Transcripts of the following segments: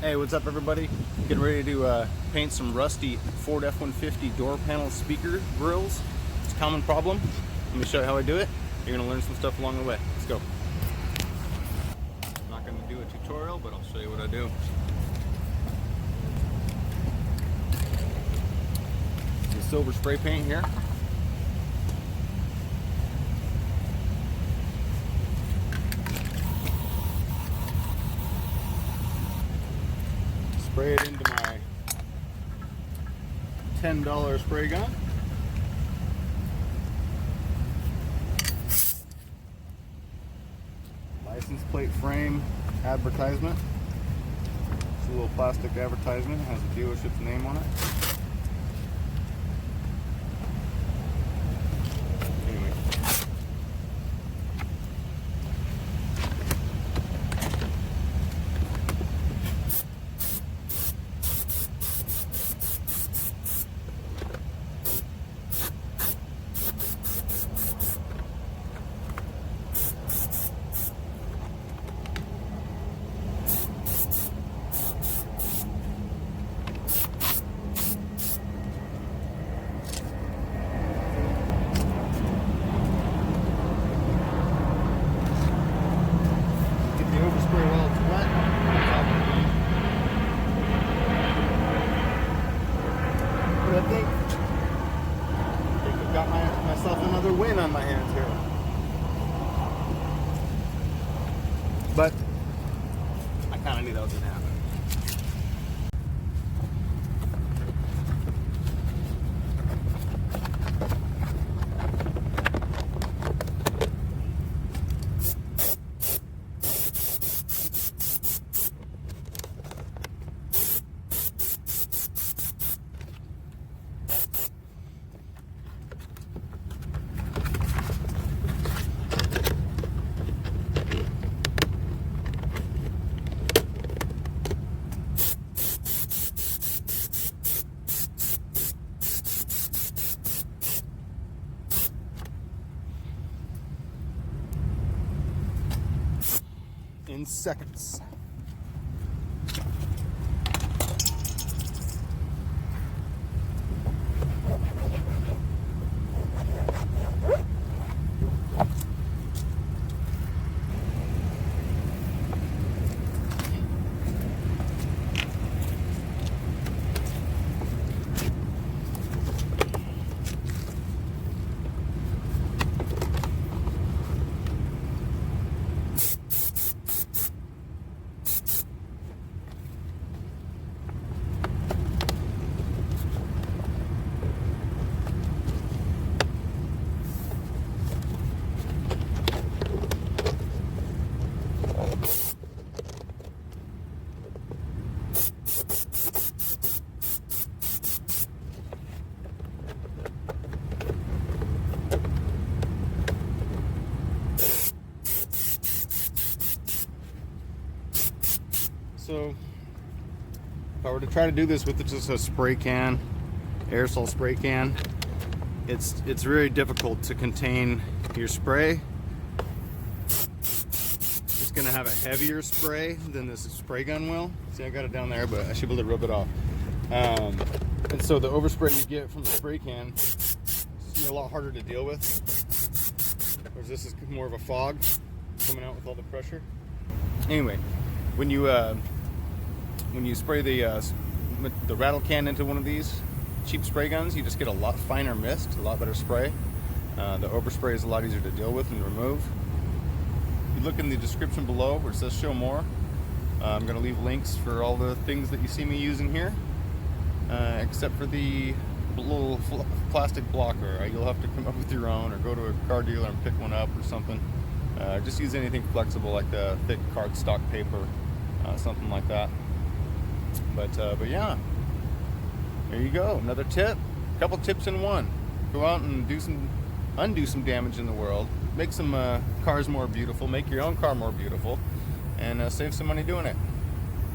Hey, what's up everybody? Getting ready to paint some rusty Ford F-150 door panel speaker grills. It's a common problem. Let me show you how I do it. You're gonna learn some stuff along the way. Let's go. I'm not gonna do a tutorial, but I'll show you what I do. Some silver spray paint here. Spray it into my $10 spray gun. License plate frame advertisement. It's a little plastic advertisement. It has the dealership's name on it. Anyway. I think I've got myself another win on my hands here. But I kind of knew that was going to happen. In seconds. So if I were to try to do this with just a spray can, aerosol spray can, it's very difficult to contain your spray. It's going to have a heavier spray than this spray gun will. See, I got it down there, but I should be able to rub it off. And so the overspray you get from the spray can is a lot harder to deal with. Whereas this is more of a fog coming out with all the pressure. Anyway, when you spray the rattle can into one of these cheap spray guns, you just get a lot finer mist, a lot better spray. The overspray is a lot easier to deal with and remove. You look in the description below where it says show more. I'm going to leave links for all the things that you see me using here, except for the little plastic blocker. You'll have to come up with your own or go to a car dealer and pick one up or something. Just use anything flexible like the thick cardstock paper, something like that. But yeah, there you go. Another tip, a couple tips in one. Go out and undo some damage in the world. Make some cars more beautiful. Make your own car more beautiful, and save some money doing it.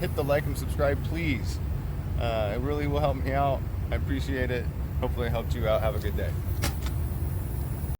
Hit the like and subscribe, please. It really will help me out. I appreciate it. Hopefully, I helped you out. Have a good day.